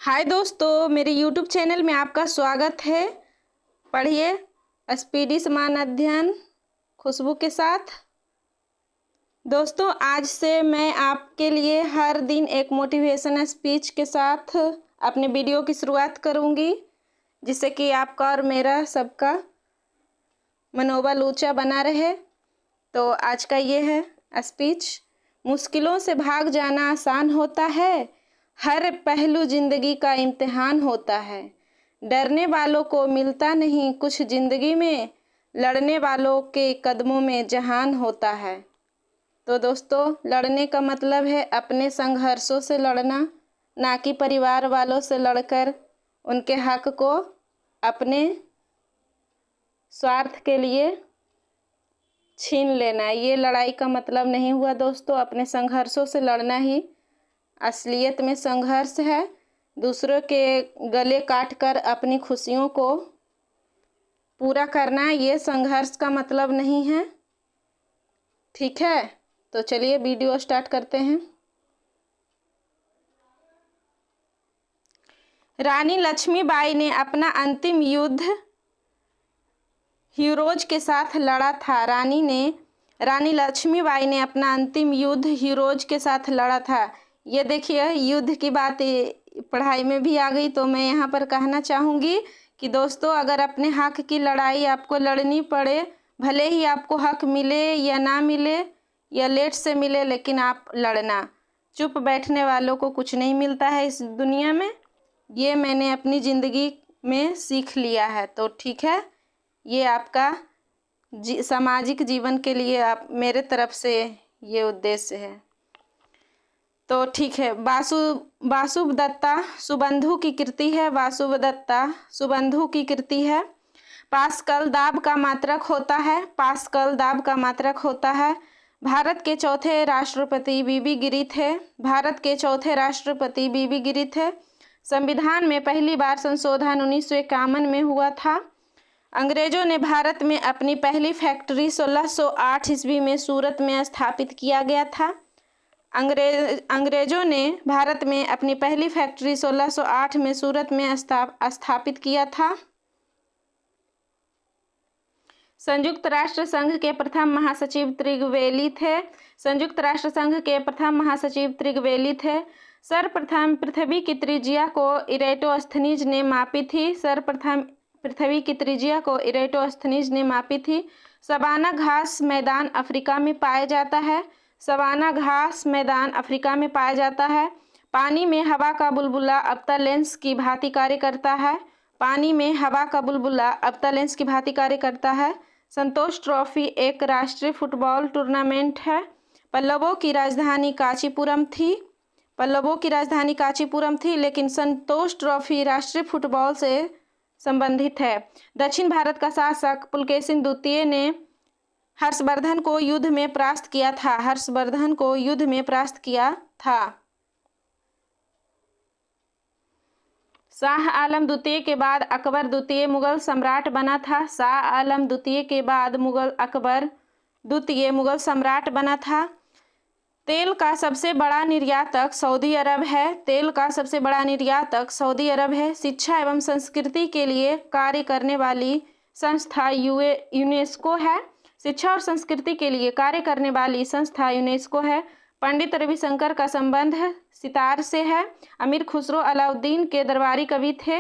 हाय दोस्तों, मेरे YouTube channel में आपका स्वागत है। पढ़िए स्पीडी समान अध्ययन खुशबू के साथ। दोस्तों, आज से मैं आपके लिए हर दिन एक मोटिवेशन स्पीच के साथ अपने वीडियो की शुरुआत करूंगी, जिससे कि आपका और मेरा सबका मनोबल ऊंचा बना रहे। तो आज का ये है स्पीच। मुश्किलों से भाग जाना आसान होता है, हर पहलू जिंदगी का इम्तिहान होता है। डरने वालों को मिलता नहीं कुछ जिंदगी में, लड़ने वालों के कदमों में जहान होता है। तो दोस्तों, लड़ने का मतलब है अपने संघर्षों से लड़ना, ना कि परिवार वालों से लड़कर उनके हक को अपने स्वार्थ के लिए छीन लेना। ये लड़ाई का मतलब नहीं हुआ दोस्तों। अपने संघर्षों से लड़ना ही असलियत में संघर्ष है। दूसरों के गले काटकर अपनी खुशियों को पूरा करना, ये संघर्ष का मतलब नहीं है। ठीक है, तो चलिए वीडियो स्टार्ट करते हैं। रानी लक्ष्मीबाई ने अपना अंतिम युद्ध हीरोज के साथ लड़ा था। रानी लक्ष्मीबाई ने अपना अंतिम युद्ध हीरोज के साथ लड़ा था। ये देखिए, युद्ध की बात पढ़ाई में भी आ गई, तो मैं यहाँ पर कहना चाहूँगी कि दोस्तों, अगर अपने हक की लड़ाई आपको लड़नी पड़े, भले ही आपको हक मिले या ना मिले या लेट से मिले, लेकिन आप लड़ना। चुप बैठने वालों को कुछ नहीं मिलता है इस दुनिया में। ये मैंने अपनी ज़िंदगी में सीख लिया है। तो ठीक है, ये आपका सामाजिक जीवन के लिए आप मेरे तरफ से ये उद्देश्य है। तो ठीक है, वासुदत्ता सुबंधु की कृति है। वासुदत्ता सुबंधु की कृति है। पास्कल दाब का मात्रक होता है। पास्कल दाब का मात्रक होता है। भारत के चौथे राष्ट्रपति बीबी गिरी थे। भारत के चौथे राष्ट्रपति बीबी गिरी थे। संविधान में पहली बार संशोधन 1951 में हुआ था। अंग्रेजों ने भारत में अपनी पहली फैक्ट्री 1608 ईस्वी में सूरत में स्थापित किया गया था। अंग्रेजों ने भारत में अपनी पहली फैक्ट्री 1608 में सूरत में स्थापित किया था। संयुक्त राष्ट्र संघ के प्रथम महासचिव त्रिगवेली थे। संयुक्त राष्ट्र संघ के प्रथम महासचिव त्रिगवेली थे। सर्वप्रथम पृथ्वी की त्रिज्या को इरेटोस्थनीज ने मापी थी। सर्वप्रथम पृथ्वी की त्रिज्या को इरेटोस्थनीज ने मापी थी। सवाना घास मैदान अफ्रीका में पाया जाता है। सवाना घास मैदान अफ्रीका में पाया जाता है। पानी में हवा का बुलबुला अवतल लेंस की भांति कार्य करता है। पानी में हवा का बुलबुला अवतल लेंस की भांति कार्य करता है। संतोष ट्रॉफी एक राष्ट्रीय फुटबॉल टूर्नामेंट है। पल्लवों की राजधानी कांचीपुरम थी। पल्लवों की राजधानी कांचीपुरम थी, लेकिन संतोष ट्रॉफी राष्ट्रीय फुटबॉल से संबंधित है। दक्षिण भारत का शासक पुलकेशिन द्वितीय ने हर्षवर्धन को युद्ध में परास्त किया था। हर्षवर्धन को युद्ध में परास्त किया था। शाह आलम द्वितीय के बाद अकबर द्वितीय मुगल सम्राट बना था। शाह आलम द्वितीय के बाद अकबर द्वितीय मुगल सम्राट बना था। तेल का सबसे बड़ा निर्यातक सऊदी अरब है। तेल का सबसे बड़ा निर्यातक सऊदी अरब है। शिक्षा एवं संस्कृति के लिए कार्य करने वाली संस्था यूनेस्को है। शिक्षा और संस्कृति के लिए कार्य करने वाली संस्था यूनेस्को है। पंडित रविशंकर का संबंध सितार से है। अमीर खुसरो अलाउद्दीन के दरबारी कवि थे।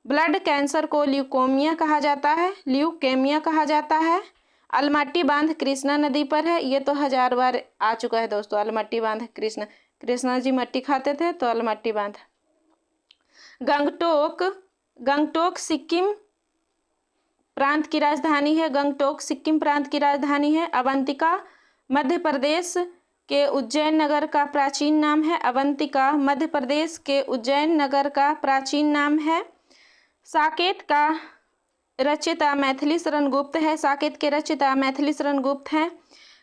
ब्लड कैंसर को ल्यूकोमिया कहा जाता है। ल्यूकेमिया कहा जाता है। अलमट्टी बांध कृष्णा नदी पर है। ये तो 1000 बार आ चुका है दोस्तों। अलमट्टी बांध कृष्णा जी मट्टी खाते थे, तो अलमट्टी बांध। गंगटोक सिक्किम प्रांत की राजधानी है। गंगटोक सिक्किम प्रांत की राजधानी है। अवंतिका मध्य प्रदेश के उज्जैन नगर का प्राचीन नाम है। अवंतिका मध्य प्रदेश के उज्जैन नगर का प्राचीन नाम है। साकेत का रचयिता मैथिली शरण गुप्त है। साकेत के रचयिता मैथिली शरण गुप्त हैं।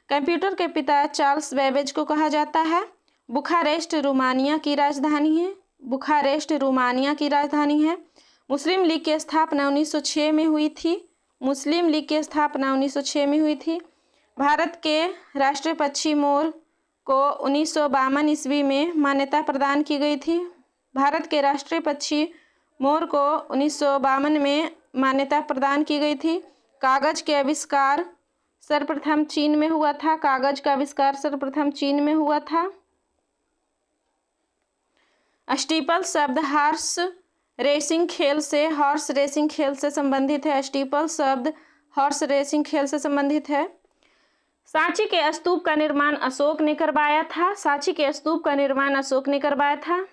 कंप्यूटर के पिता चार्ल्स बेबेज को कहा जाता है। बुखारेस्ट रोमानिया की राजधानी है। बुखारेस्ट रोमानिया की राजधानी है। मुस्लिम लीग की स्थापना 1906 में हुई थी। मुस्लिम लीग की स्थापना 1906 में हुई थी। भारत के राष्ट्रीय पक्षी मोर को 1952 ईस्वी में मान्यता प्रदान की गई थी। भारत के राष्ट्रीय पक्षी मोर को 1952 में मान्यता प्रदान की गई थी। कागज के आविष्कार सर्वप्रथम चीन में हुआ था। कागज का आविष्कार सर्वप्रथम चीन में हुआ था। स्टीपल शब्द हॉर्स रेसिंग खेल से संबंधित है। स्टीपल शब्द हॉर्स रेसिंग खेल से संबंधित है। सांची के स्तूप का निर्माण अशोक ने करवाया था। सांची के स्तूप का निर्माण अशोक ने करवाया था।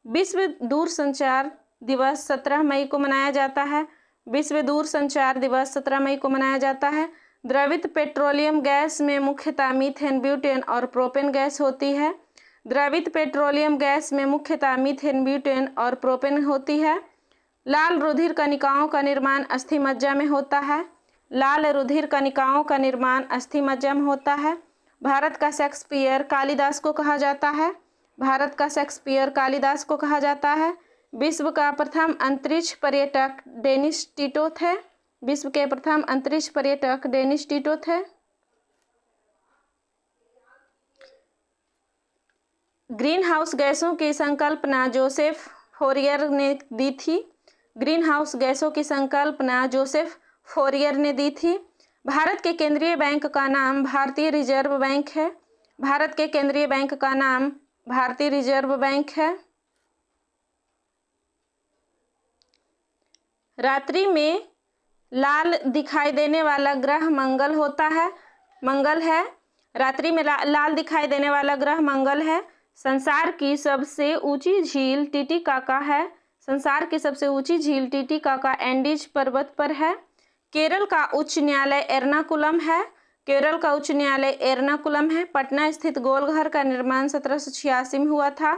विश्व दूरसंचार दिवस 17 मई को मनाया जाता है। विश्व दूरसंचार दिवस 17 मई को मनाया जाता है। द्रवित पेट्रोलियम गैस में मुख्यतः मीथेन, ब्यूटेन और प्रोपेन गैस होती है। द्रवित पेट्रोलियम गैस में मुख्यतः मीथेन, ब्यूटेन और प्रोपेन होती है। लाल रुधिर कणिकाओं का निर्माण अस्थि मज्जा में होता है। लाल रुधिर कणिकाओं का निर्माण अस्थि मज्जा में होता है। भारत का शेक्सपियर कालिदास को कहा जाता है। भारत का शेक्सपियर कालिदास को कहा जाता है। विश्व का प्रथम अंतरिक्ष पर्यटक डेनिस टिटो थे। विश्व के प्रथम अंतरिक्ष पर्यटक डेनिस टिटो थे। ग्रीन हाउस गैसों की संकल्पना जोसेफ फोरियर ने दी थी। ग्रीन हाउस गैसों की संकल्पना जोसेफ फोरियर ने दी थी। भारत के केंद्रीय बैंक का नाम भारतीय रिजर्व बैंक है। भारत के केंद्रीय बैंक का नाम भारतीय रिजर्व बैंक है। रात्रि में लाल दिखाई देने वाला ग्रह मंगल होता है, मंगल है। रात्रि में लाल दिखाई देने वाला ग्रह मंगल है। संसार की सबसे ऊंची झील टिटिकाका है। संसार की सबसे ऊंची झील टिटिकाका एंडीज पर्वत पर है। केरल का उच्च न्यायालय एर्नाकुलम है। केरल का उच्च न्यायालय एर्नाकुलम है। पटना स्थित गोलघर का निर्माण 1786 में हुआ था।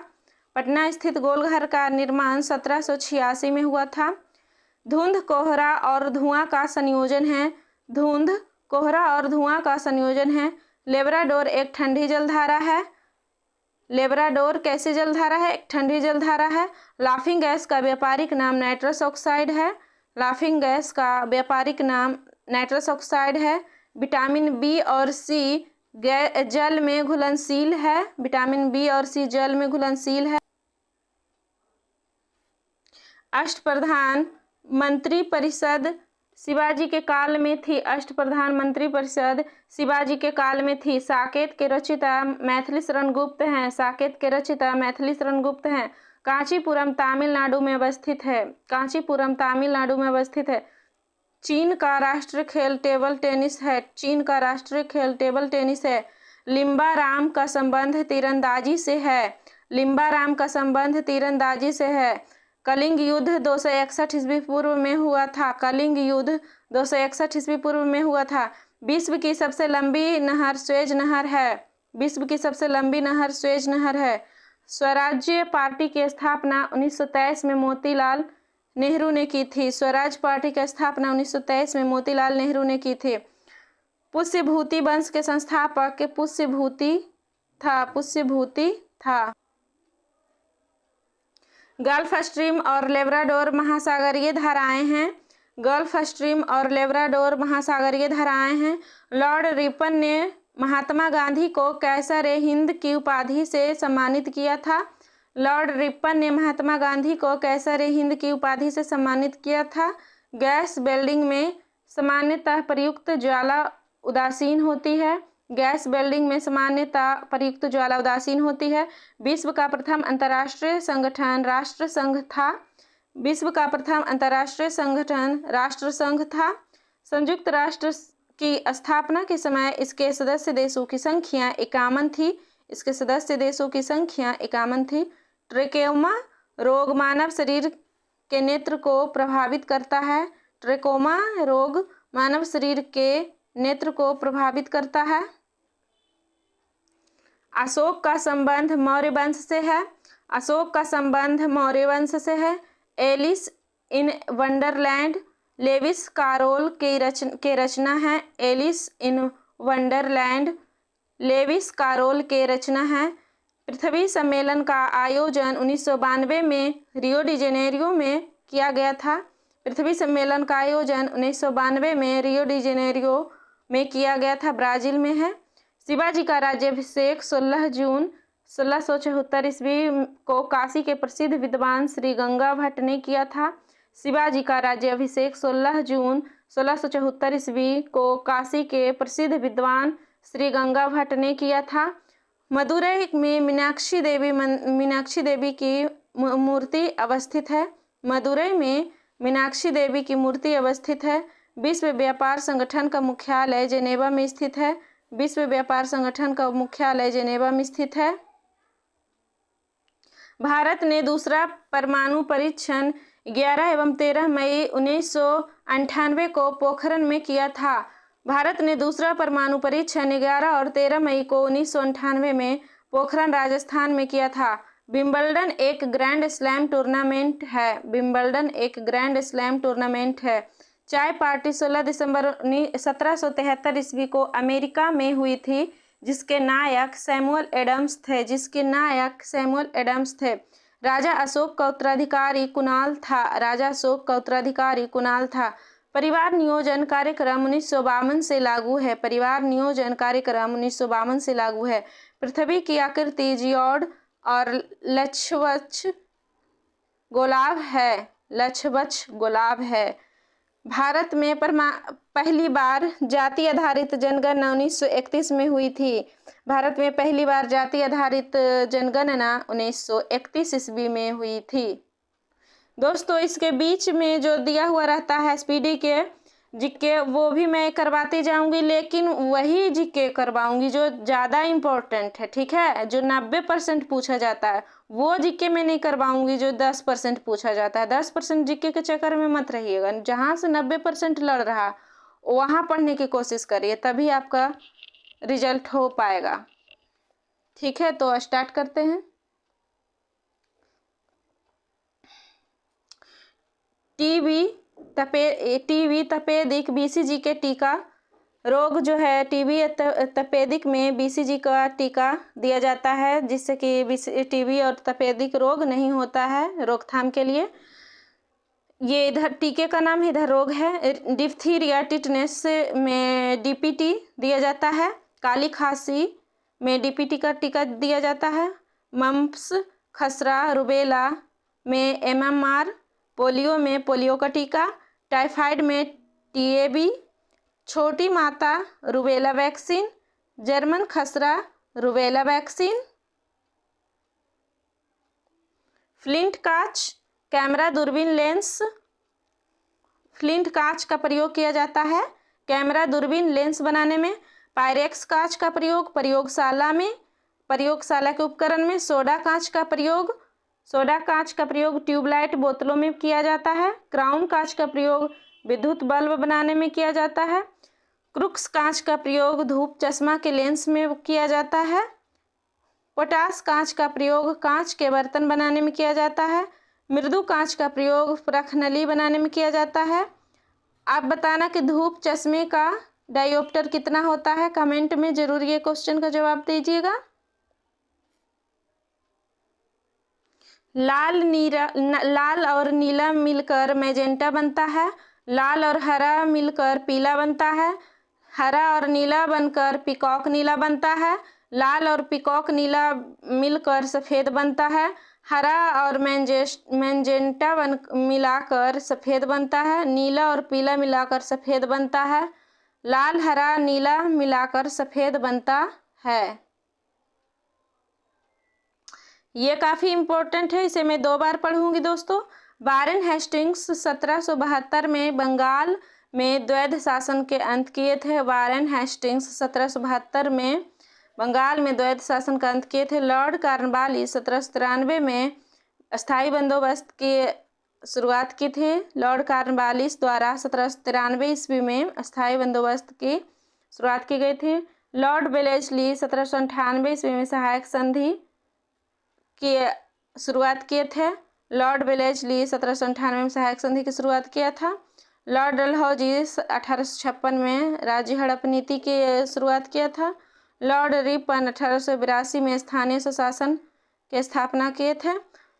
पटना स्थित गोलघर का निर्माण 1786 में हुआ था। धुंध, कोहरा और धुआं का संयोजन है। धुंध, कोहरा और धुआं का संयोजन है। लेब्राडोर एक ठंडी जलधारा है। लेब्राडोर कैसी जलधारा है? एक ठंडी जलधारा है। लाफिंग गैस का व्यापारिक नाम नाइट्रस ऑक्साइड है। लाफिंग गैस का व्यापारिक नाम नाइट्रस ऑक्साइड है। विटामिन बी और सी जल में घुलनशील है। विटामिन बी और सी जल में घुलनशील है। अष्टप्रधान मंत्रिपरिषद शिवाजी के काल में थी। अष्टप्रधान मंत्रिपरिषद शिवाजी के काल में थी। साकेत के रचयिता मैथिली शरण गुप्त हैं। साकेत के रचयिता मैथिली शरण गुप्त हैं। कांचीपुरम तमिलनाडु में अवस्थित है। कांचीपुरम तमिलनाडु में अवस्थित है। चीन का राष्ट्रीय खेल टेबल टेनिस है। चीन का राष्ट्रीय खेल टेबल टेनिस है। लिम्बाराम का संबंध तीरंदाजी से है। लिम्बाराम का संबंध तीरंदाजी से है। कलिंग युद्ध 261 ईस्वी पूर्व में हुआ था। कलिंग युद्ध 261 ईस्वी पूर्व में हुआ था। विश्व की सबसे लंबी नहर स्वेज नहर है। विश्व की सबसे लंबी नहर स्वेज नहर है। स्वराज्य पार्टी की स्थापना 1923 में मोतीलाल नेहरू ने की थी। स्वराज पार्टी की स्थापना 1923 में मोतीलाल नेहरू ने की थी। पुष्यभूति वंश के संस्थापक पुष्यभूति था। गल्फ स्ट्रीम और लेब्राडोर महासागरीय धाराएं हैं। गल्फ स्ट्रीम और लेब्राडोर महासागरीय धाराएं हैं। लॉर्ड रिपन ने महात्मा गांधी को कैसर-ए-हिंद की उपाधि से सम्मानित किया था। लॉर्ड रिपन ने महात्मा गांधी को कैसर-ए-हिंद की उपाधि से सम्मानित किया था। गैस वेल्डिंग में सामान्यतः प्रयुक्त ज्वाला उदासीन होती है। गैस वेल्डिंग में सामान्यतः प्रयुक्त ज्वाला उदासीन होती है। विश्व का प्रथम अंतर्राष्ट्रीय संगठन राष्ट्रसंघ था। विश्व का प्रथम अंतर्राष्ट्रीय संगठन राष्ट्रसंघ था। संयुक्त राष्ट्र की स्थापना के समय इसके सदस्य देशों की संख्या 51 थी। इसके सदस्य देशों की संख्या 51 थी। ट्रेकोमा रोग मानव शरीर के नेत्र को प्रभावित करता है। ट्रेकोमा रोग मानव शरीर के नेत्र को प्रभावित करता है। अशोक का संबंध मौर्य वंश से है। अशोक का संबंध मौर्य वंश से है। Alice in Wonderland Lewis Carroll के रचना है। Alice in Wonderland Lewis Carroll के रचना है। पृथ्वी सम्मेलन का आयोजन 1992 में रियो डी जेनेरियो में किया गया था। पृथ्वी सम्मेलन का आयोजन 1992 में रियो डी जेनेरियो में किया गया था, ब्राजील में है। शिवाजी का राज्याभिषेक 16 जून 1674 ईस्वी को काशी के प्रसिद्ध विद्वान श्री गंगा भट्ट ने किया था। शिवाजी का राज्याभिषेक 16 जून 1674 ईस्वी को काशी के प्रसिद्ध विद्वान श्री गंगा भट्ट ने किया था। मदुरई में मीनाक्षी देवी की मूर्ति अवस्थित है। मदुरई में मीनाक्षी देवी की मूर्ति अवस्थित है। विश्व व्यापार संगठन का मुख्यालय जेनेवा में स्थित है। विश्व व्यापार संगठन का मुख्यालय जेनेवा में स्थित है। भारत ने दूसरा परमाणु परीक्षण 11 एवं 13 मई 1998 को पोखरण में किया था। भारत ने दूसरा परमाणु परीक्षण 11 और 13 मई को 1998 में पोखरण राजस्थान में किया था। विंबलडन एक ग्रैंड स्लैम टूर्नामेंट है। विंबलडन एक ग्रैंड स्लैम टूर्नामेंट है। चाय पार्टी 16 दिसंबर 1773 ईस्वी को अमेरिका में हुई थी, जिसके नायक सैमुअल एडम्स थे। राजा अशोक का उत्तराधिकारी कुणाल था। परिवार नियोजन कार्यक्रम 1952 से लागू है। परिवार नियोजन कार्यक्रम 1952 से लागू है। पृथ्वी की आकृति जियोड और लक्षवक्ष गोलाभ है। भारत में पहली बार जाति आधारित जनगणना 1931 में हुई थी। भारत में पहली बार जाति आधारित जनगणना 1931 ईस्वी में हुई थी। दोस्तों, इसके बीच में जो दिया हुआ रहता है स्पीडी के जीके, वो भी मैं करवाती जाऊंगी, लेकिन वही जीके करवाऊंगी जो ज़्यादा इम्पोर्टेंट है। ठीक है, जो 90% पूछा जाता है वो जीके में नहीं करवाऊंगी जो 10% पूछा जाता है। 10% जीके के चक्कर में मत रहिएगा। जहाँ से 90% लड़ रहा वहाँ पढ़ने की कोशिश करिए, तभी आपका रिजल्ट हो पाएगा। ठीक है, तो स्टार्ट करते हैं। टीबी तपेदिक बीसीजी के टीका रोग जो है, टीबी तपेदिक में बीसीजी का टीका दिया जाता है, जिससे कि टीबी और तपेदिक रोग नहीं होता है, रोकथाम के लिए। ये इधर टीके का नाम है, इधर रोग है। डिप्थीरिया टिटनेस में डीपीटी दिया जाता है। काली खांसी में डीपीटी का टीका दिया जाता है। मम्प्स, खसरा, रुबेला में एमएमआर, पोलियो में पोलियो का टीका, टाइफाइड में टीएबी, छोटी माता रुबेला वैक्सीन, जर्मन खसरा रुबेला वैक्सीन। फ्लिंट कांच कैमरा दूरबीन लेंस, फ्लिंट कांच का प्रयोग किया जाता है कैमरा दूरबीन लेंस बनाने में। पायरेक्स कांच का प्रयोग प्रयोगशाला के उपकरण में। सोडा कांच का प्रयोग ट्यूबलाइट बोतलों में किया जाता है। क्राउन कांच का प्रयोग विद्युत बल्ब बनाने में किया जाता है। क्रुक्स कांच का प्रयोग धूप चश्मा के लेंस में किया जाता है। पोटास कांच का प्रयोग कांच के बर्तन बनाने में किया जाता है। मृदु कांच का प्रयोग प्रखनली बनाने में किया जाता है। आप बताना कि धूप चश्मे का डायोप्टर कितना होता है। कमेंट में जरूर ये क्वेश्चन का जवाब दीजिएगा। लाल और नीला मिलकर मैजेंटा बनता है। लाल और हरा मिलकर पीला बनता है। हरा और नीला बनकर पीकॉक नीला बनता है। लाल और पीकॉक नीला मिलकर सफ़ेद बनता है। हरा और मैजेंटा मिलाकर सफ़ेद बनता है। नीला और पीला मिलाकर सफ़ेद बनता है। लाल, हरा, नीला मिलाकर सफ़ेद बनता है। ये काफ़ी इम्पोर्टेंट है, इसे मैं 2 बार पढ़ूंगी दोस्तों। वारेन हेस्टिंग्स 1772 में बंगाल में द्वैध शासन के अंत किए थे। वारेन हेस्टिंग्स 1772 में बंगाल में द्वैध शासन का अंत किए थे। लॉर्ड कॉर्नवालिस 1793 में अस्थायी बंदोबस्त की शुरुआत की थी। लॉर्ड कॉर्नवालिस द्वारा 1793 ईस्वी में अस्थायी बंदोबस्त की शुरुआत की गई थी। लॉर्ड वेलेस्ली 1798 ईस्वी में सहायक संधि की शुरुआत किए थे। लॉर्ड वेलेस्ली 1798 में सहायक संधि की शुरुआत किया था। लॉर्ड डलहौजी 1856 में राज्य हड़प नीति की शुरुआत किया था। लॉर्ड रिपन 1882 में स्थानीय स्वशासन की स्थापना किए थे।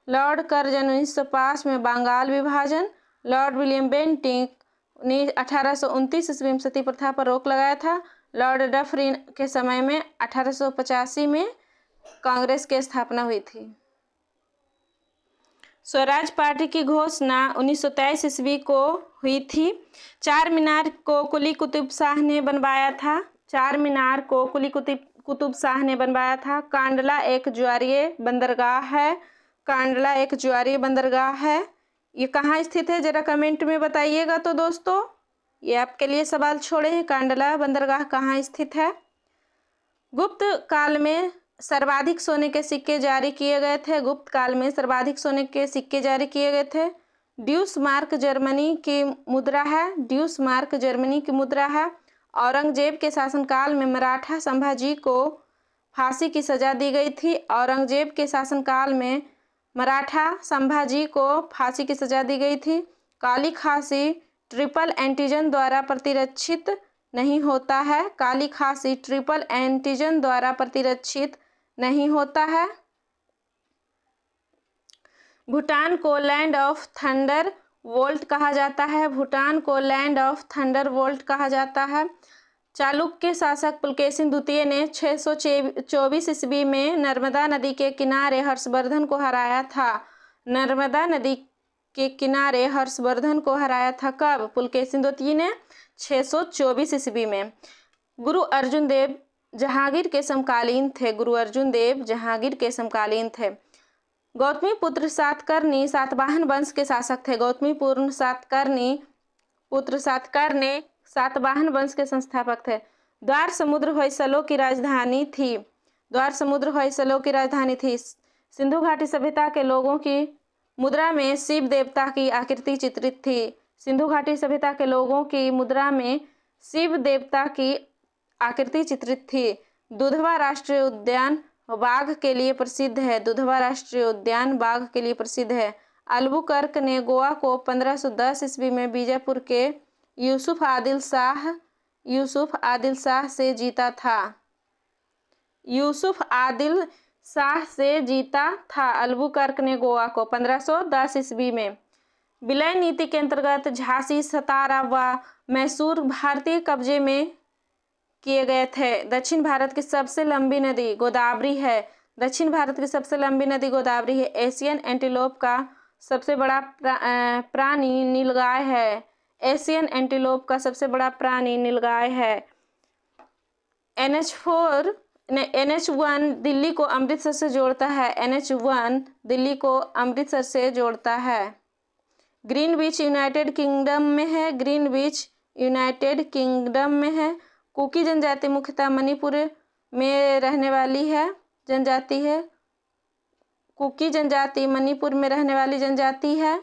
लॉर्ड कर्जन 1905 में बंगाल विभाजन। लॉर्ड विलियम बेंटिंक 1829 ईस्वी में सती प्रथा पर रोक लगाया था। लॉर्ड डफरिन के समय में 1885 में कांग्रेस की स्थापना हुई थी। स्वराज पार्टी की घोषणा 1923 ईस्वी को हुई थी। चार मीनार को कुली कुतुब शाह ने बनवाया था। चार मीनार को कुली कुतुब शाह ने बनवाया था। कांडला एक ज्वारीय बंदरगाह है। कांडला एक ज्वारीय बंदरगाह है। ये कहाँ स्थित है जरा कमेंट में बताइएगा। तो दोस्तों ये आपके लिए सवाल छोड़े हैं, कांडला बंदरगाह कहाँ स्थित है। गुप्त काल में सर्वाधिक सोने के सिक्के जारी किए गए थे। गुप्त काल में सर्वाधिक सोने के सिक्के जारी किए गए थे। ड्यूस मार्क जर्मनी की मुद्रा है। ड्यूस मार्क जर्मनी की मुद्रा है। औरंगजेब के शासनकाल में मराठा संभाजी को फांसी की सजा दी गई थी। औरंगजेब के शासनकाल में मराठा संभाजी को फांसी की सजा दी गई थी। काली खांसी ट्रिपल एंटीजन द्वारा प्रतिरक्षित नहीं होता है। काली खांसी ट्रिपल एंटीजन द्वारा प्रतिरक्षित नहीं होता है। भूटान को लैंड ऑफ थंडर वोल्ट कहा जाता है। भूटान को लैंड ऑफ थंडर वोल्ट कहा जाता है। चालुक्य शासक पुलकेशिन द्वितीय ने 624 ईस्वी में नर्मदा नदी के किनारे हर्षवर्धन को हराया था। नर्मदा नदी के किनारे हर्षवर्धन को हराया था। कब? पुलकेशिन द्वितीय ने 624 ईस्वी में। गुरु अर्जुन देव जहांगीर के समकालीन थे। गुरु अर्जुन देव जहांगीर के समकालीन थे। गौतमी पुत्र सातकर्णी सातवाहन वंश के शासक थे। गौतमी पुत्र सातकर्णी सातवाहन वंश के संस्थापक थे। द्वार समुद्र होयसलों की राजधानी थी। द्वार समुद्र होयसलों की राजधानी थी। सिंधु घाटी सभ्यता के लोगों की मुद्रा में शिव देवता की आकृति चित्रित थी। सिंधु घाटी सभ्यता के लोगों की मुद्रा में शिव देवता की आकृति चित्रित थी। दुधवा राष्ट्रीय उद्यान बाघ के लिए प्रसिद्ध है। दुधवा राष्ट्रीय उद्यान बाघ के लिए प्रसिद्ध है। अल्बुकर्क ने गोवा को 1510 ईस्वी में बीजापुर के यूसुफ आदिल शाह से जीता था। यूसुफ आदिल शाह से जीता था अल्बुकर्क ने गोवा को 1510 ईस्वी में। विलय नीति के अंतर्गत झांसी, सतारा व मैसूर भारतीय कब्जे में किए गए थे। दक्षिण भारत की सबसे लंबी नदी गोदावरी है। दक्षिण भारत की सबसे लंबी नदी गोदावरी है। एशियन एंटीलोप का सबसे बड़ा प्राणी नीलगाय है। एशियन एंटीलोप का सबसे बड़ा प्राणी नीलगाय है। NH1 दिल्ली को अमृतसर से जोड़ता है। NH1 दिल्ली को अमृतसर से जोड़ता है। ग्रीनविच यूनाइटेड किंगडम में है। ग्रीनविच यूनाइटेड किंगडम में है। कुकी जनजाति मुख्यतः मणिपुर में रहने वाली है जनजाति है। कुकी जनजाति मणिपुर में रहने वाली जनजाति है।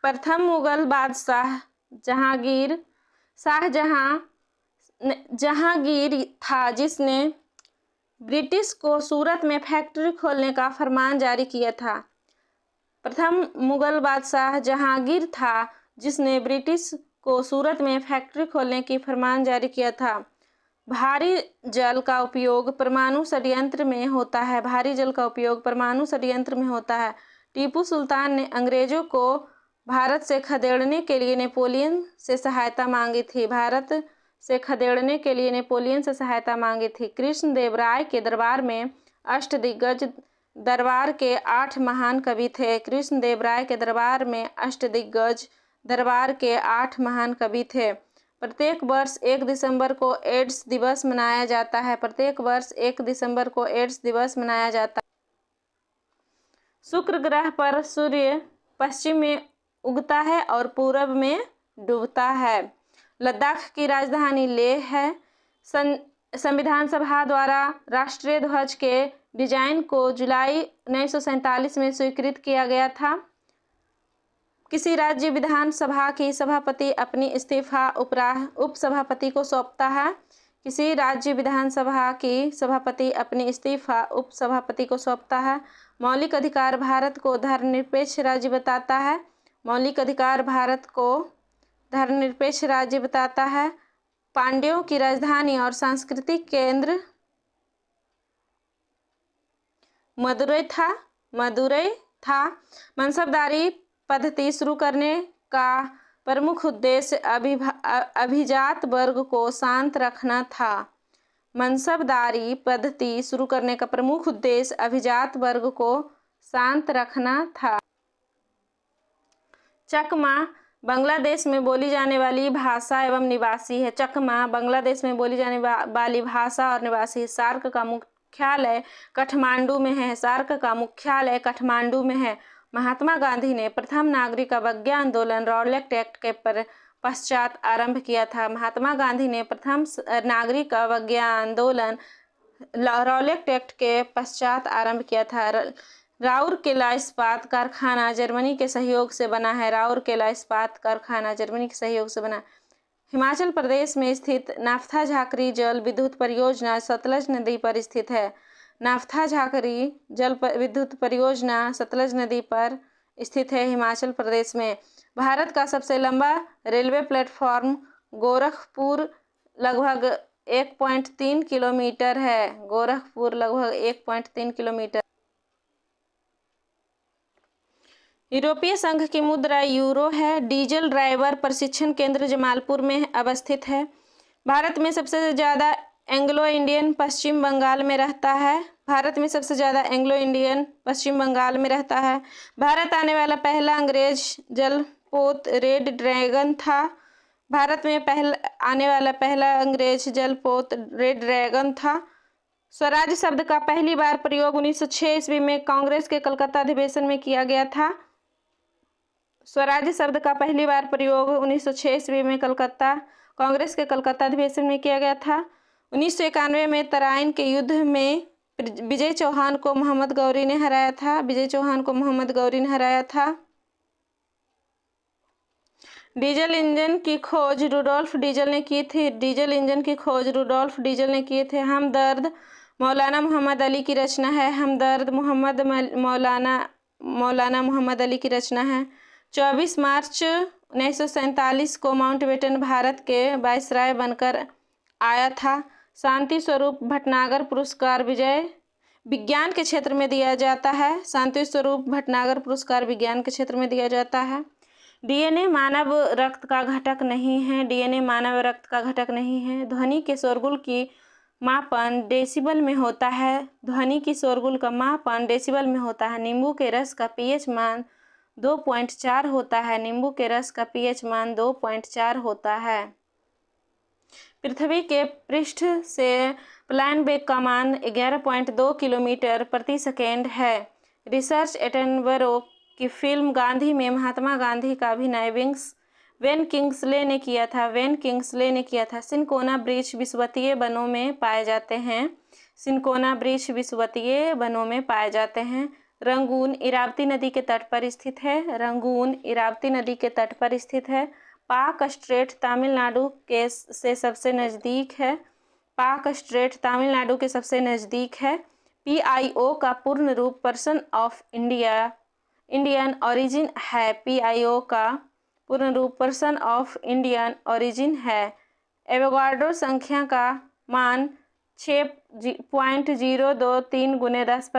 प्रथम मुगल बादशाह जहांगीर था जिसने ब्रिटिश को सूरत में फैक्ट्री खोलने का फरमान जारी किया था। प्रथम मुगल बादशाह जहांगीर था जिसने ब्रिटिश को सूरत में फैक्ट्री खोलने की फरमान जारी किया था। भारी जल का उपयोग परमाणु षड्यंत्र में होता है। भारी जल का उपयोग परमाणु षड्यंत्र में होता है। टीपू सुल्तान ने अंग्रेजों को भारत से खदेड़ने के लिए नेपोलियन से सहायता मांगी थी। भारत से खदेड़ने के लिए नेपोलियन से सहायता मांगी थी। कृष्णदेवराय के दरबार में अष्टदिग्गज दरबार के 8 महान कवि थे। कृष्णदेवराय के दरबार में अष्टदिग्गज दरबार के 8 महान कवि थे। प्रत्येक वर्ष 1 दिसंबर को एड्स दिवस मनाया जाता है। प्रत्येक वर्ष 1 दिसंबर को एड्स दिवस मनाया जाता है। शुक्र ग्रह पर सूर्य पश्चिम में उगता है और पूरब में डूबता है। लद्दाख की राजधानी लेह है। संविधान सभा द्वारा राष्ट्रीय ध्वज के डिजाइन को जुलाई 1947 में स्वीकृत किया गया था। किसी राज्य विधानसभा की सभापति अपनी इस्तीफा उपसभापति को सौंपता है। किसी राज्य विधानसभा की सभापति अपनी इस्तीफा उपसभापति को सौंपता है। मौलिक अधिकार भारत को धर्मनिरपेक्ष राज्य बताता है। मौलिक अधिकार भारत को धर्मनिरपेक्ष राज्य बताता है। पांड्यों की राजधानी और सांस्कृतिक केंद्र मदुरै था। मनसबदारी पद्धति शुरू करने का प्रमुख उद्देश्य अभिजात वर्ग को शांत रखना था। मनसबदारी पद्धति शुरू करने का प्रमुख उद्देश्य अभिजात वर्ग को शांत रखना था। चकमा बांग्लादेश में बोली जाने वाली भाषा एवं निवासी है। चकमा बांग्लादेश में बोली जाने वाली भाषा और निवासी है। सार्क का मुख्यालय काठमांडू में है। सार्क का मुख्यालय काठमांडू में है। महात्मा गांधी ने प्रथम नागरिक अवज्ञा आंदोलन रॉलेट एक्ट के पश्चात आरंभ किया था। महात्मा गांधी ने प्रथम नागरिक अवज्ञा आंदोलन रॉलेट एक्ट के पश्चात आरंभ किया था। राउरकेला इस्पात कारखाना जर्मनी के सहयोग से बना है। राउरकेला इस्पात कारखाना जर्मनी के सहयोग से बना। हिमाचल प्रदेश में स्थित नाफ्था झाकरी जल विद्युत परियोजना सतलज नदी पर स्थित है। नाफ्था झाकरी जल विद्युत परियोजना सतलज नदी पर स्थित है हिमाचल प्रदेश में। भारत का सबसे लंबा रेलवे प्लेटफॉर्म गोरखपुर लगभग 1.3 किलोमीटर है। गोरखपुर लगभग 1.3 किलोमीटर। यूरोपीय संघ की मुद्रा यूरो है। डीजल ड्राइवर प्रशिक्षण केंद्र जमालपुर में अवस्थित है। भारत में सबसे ज़्यादा एंग्लो इंडियन पश्चिम बंगाल में रहता है। भारत में सबसे ज़्यादा एंग्लो इंडियन पश्चिम बंगाल में रहता है। भारत आने वाला पहला अंग्रेज जलपोत रेड ड्रैगन था। भारत में आने वाला पहला अंग्रेज जलपोत रेड ड्रैगन था। स्वराज शब्द का पहली बार प्रयोग 1906 ईस्वी में कांग्रेस के कलकत्ता अधिवेशन में किया गया था। स्वराज शब्द का पहली बार प्रयोग 1906 ईस्वी में कांग्रेस के कलकत्ता अधिवेशन में किया गया था। 1991 में तराइन के युद्ध में विजय चौहान को मोहम्मद गौरी ने हराया था। विजय चौहान को मोहम्मद गौरी ने हराया था। डीजल इंजन की खोज रुडोल्फ डीजल ने की थी। डीजल इंजन की खोज रुडोल्फ डीजल ने किए थे। हमदर्द मौलाना मोहम्मद अली की रचना है। हमदर्द मौलाना मोहम्मद अली की रचना है। 24 मार्च 1947 को माउंटबेटन भारत के वायसराय बनकर आया था। शांति स्वरूप भटनागर पुरस्कार विज्ञान के क्षेत्र में दिया जाता है। शांति स्वरूप भटनागर पुरस्कार विज्ञान के क्षेत्र में दिया जाता है। डीएनए मानव रक्त का घटक नहीं है। डीएनए मानव रक्त का घटक नहीं है। ध्वनि के शोरगुल की मापन डेसिबल में होता है। ध्वनि की शोरगुल का मापन डेसिबल में होता है। नींबू के रस का पीएच मान 2.4 होता है। नींबू के रस का पीएच मान 2.4 होता है। पृथ्वी के पृष्ठ से पलायन वेग का मान 11.2 किलोमीटर प्रति सेकेंड है। रिसर्च एटनबरो की फिल्म गांधी में महात्मा गांधी का अभिनय वेन किंग्सले ने किया था। वेन किंग्सले ने किया था। सिनकोना वृक्ष विषुवतीय वनों में पाए जाते हैं। सिनकोना वृक्ष विषुवतीय वनों में पाए जाते हैं। रंगून इरावती नदी के तट पर स्थित है। रंगून इरावती नदी के तट पर स्थित है। पाक स्ट्रेट तमिलनाडु के से सबसे नज़दीक है। पाक स्ट्रेट तमिलनाडु के सबसे नज़दीक है। PIO का पूर्ण रूप पर्सन ऑफ इंडियन ओरिजिन है। PIO का पूर्ण रूप पर्सन ऑफ इंडियन ओरिजिन है। एवोगाड्रो संख्या का मान 6.023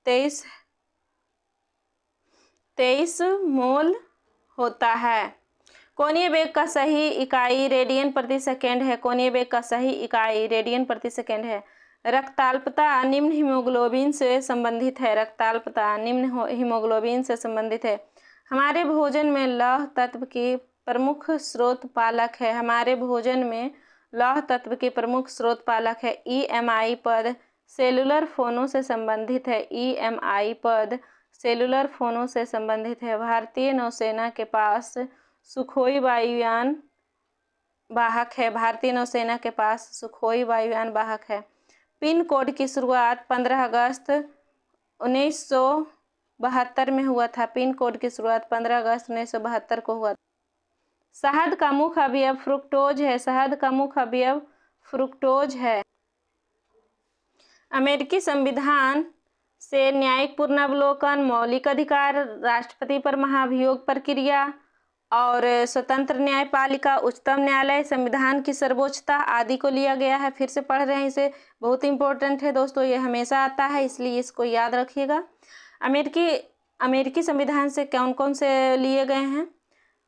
× 10⁻23 मोल होता है। कोणीय वेग का सही इकाई रेडियन प्रति सेकेंड है। कोणीय वेग का सही इकाई रेडियन प्रति सेकेंड है। रक्ताल्पता निम्न हीमोग्लोबिन से संबंधित है। रक्ताल्पता निम्न हीमोग्लोबिन से संबंधित है। हमारे भोजन में लौह तत्व की प्रमुख स्रोत पालक है। हमारे भोजन में लौह तत्व की प्रमुख स्रोत पालक है। EMI पद सेलुलर फोनों से संबंधित है। EMI पद सेलुलर फोनों से संबंधित है। भारतीय नौसेना के पास सुखोई वायुयान वाहक है। भारतीय नौसेना के पास सुखोई वायुयान वाहक है। पिन कोड की शुरुआत 15 अगस्त 1972 में हुआ था। पिन कोड की शुरुआत 15 अगस्त 1972 को हुआ। शहद का मुख्य अवयव फ्रुक्टोज है। शहद का मुख्य अवयव फ्रुक्टोज है। अमेरिकी संविधान से न्यायिक पुनर्वलोकन, मौलिक अधिकार, राष्ट्रपति पर महाभियोग प्रक्रिया और स्वतंत्र न्यायपालिका, उच्चतम न्यायालय, संविधान की सर्वोच्चता आदि को लिया गया है। फिर से पढ़ रहे हैं इसे, बहुत इंपॉर्टेंट है दोस्तों, ये हमेशा आता है इसलिए इसको याद रखिएगा। अमेरिकी संविधान से कौन कौन से लिए गए हैं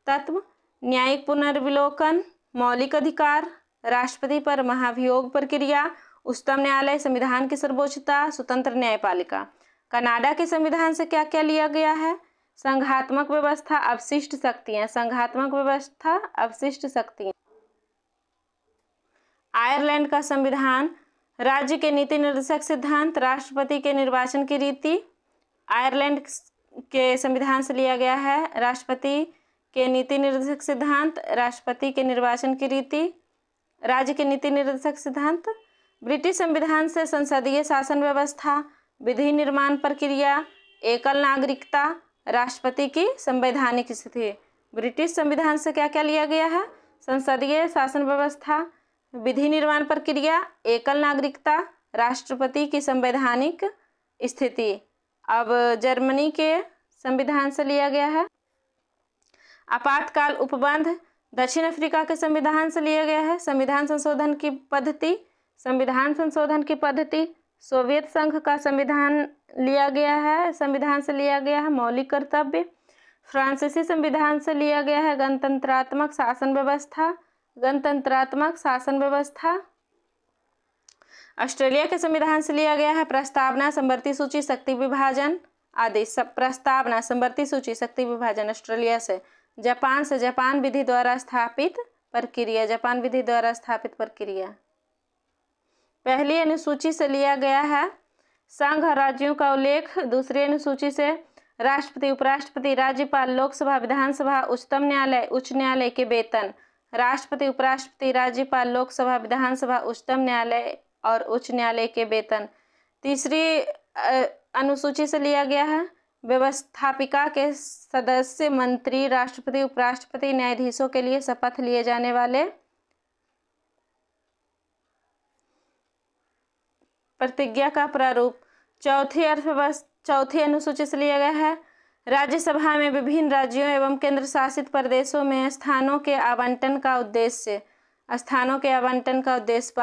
तत्व? न्यायिक पुनर्विलोकन, मौलिक अधिकार, राष्ट्रपति पर महाभियोग प्रक्रिया, उच्चतम न्यायालय, संविधान की सर्वोच्चता, स्वतंत्र न्यायपालिका। कनाडा के संविधान से क्या क्या लिया गया है? संघात्मक व्यवस्था, अवशिष्ट शक्तियां, संघात्मक व्यवस्था, अवशिष्ट शक्तियां। आयरलैंड का संविधान, राज्य के नीति निर्देशक सिद्धांत, राष्ट्रपति के निर्वाचन की रीति। आयरलैंड के संविधान से लिया गया है राष्ट्रपति के नीति निर्देशक सिद्धांत, राष्ट्रपति के निर्वाचन की रीति, राज्य के नीति निर्देशक सिद्धांत। ब्रिटिश संविधान से संसदीय शासन व्यवस्था, विधि निर्माण प्रक्रिया, एकल नागरिकता, राष्ट्रपति की संवैधानिक स्थिति। ब्रिटिश संविधान से क्या क्या लिया गया है? संसदीय शासन व्यवस्था, विधि निर्माण प्रक्रिया, एकल नागरिकता, राष्ट्रपति की संवैधानिक स्थिति। अब जर्मनी के संविधान से लिया गया है आपातकाल उपबंध, दक्षिण अफ्रीका के संविधान से लिया गया है संविधान संशोधन की पद्धति, संविधान संशोधन की पद्धति। सोवियत संघ का संविधान लिया गया है, संविधान से लिया गया है मौलिक कर्तव्य। फ्रांसीसी संविधान से लिया गया है गणतंत्रात्मक शासन व्यवस्था, गणतंत्रात्मक शासन व्यवस्था। ऑस्ट्रेलिया के संविधान से लिया गया है प्रस्तावना, समवर्ती सूची, शक्ति विभाजन आदि। सब प्रस्तावना, समवर्ती सूची, शक्ति विभाजन ऑस्ट्रेलिया से। जापान से जापान विधि द्वारा स्थापित प्रक्रिया, जापान विधि द्वारा स्थापित प्रक्रिया। पहली अनुसूची से लिया गया है संघ और राज्यों का उल्लेख, दूसरी अनुसूची से राष्ट्रपति, उपराष्ट्रपति, राज्यपाल, लोकसभा, विधानसभा, उच्चतम न्यायालय, उच्च न्यायालय के वेतन। राष्ट्रपति, उपराष्ट्रपति, राज्यपाल, लोकसभा, विधानसभा, उच्चतम न्यायालय और उच्च न्यायालय के वेतन। तीसरी अनुसूची से लिया गया है व्यवस्थापिका के सदस्य, मंत्री, राष्ट्रपति, उपराष्ट्रपति, न्यायाधीशों के लिए शपथ लिए जाने वाले। प्रतिज्ञा का प्रारूप। चौथी अनुसूची से लिया गया है राज्यसभा में विभिन्न राज्यों एवं केंद्र शासित प्रदेशों में स्थानों के आवंटन का उद्देश्य, स्थानों के आवंटन का उद्देश्य।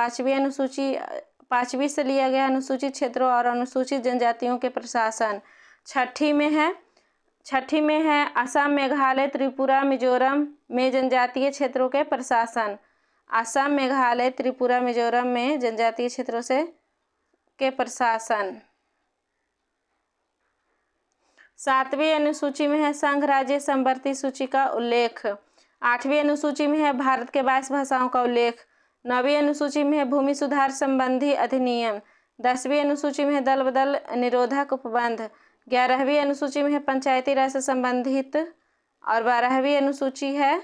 पांचवी से लिया गया अनुसूचित क्षेत्रों और अनुसूचित जनजातियों के प्रशासन। छठी में है असम, मेघालय, त्रिपुरा, मिजोरम में जनजातीय क्षेत्रों के प्रशासन। असम, मेघालय, त्रिपुरा, मिजोरम में जनजातीय क्षेत्रों से के प्रशासन। 7वीं अनुसूची में है संघ राज्य समवर्ती सूची का उल्लेख। 8वीं अनुसूची में है भारत के 22 भाषाओं का उल्लेख। 9वीं अनुसूची में है भूमि सुधार संबंधी अधिनियम। 10वीं अनुसूची में है दल बदल निरोधक उपबंध। 11वीं अनुसूची में है पंचायती राज से संबंधित और 12वीं अनुसूची है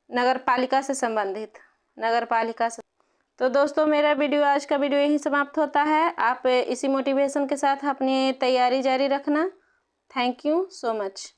नगरपालिका से संबंधित, नगरपालिका से। तो दोस्तों मेरा वीडियो, आज का वीडियो यहीं समाप्त होता है। आप इसी मोटिवेशन के साथ अपनी तैयारी जारी रखना। Thank you so much.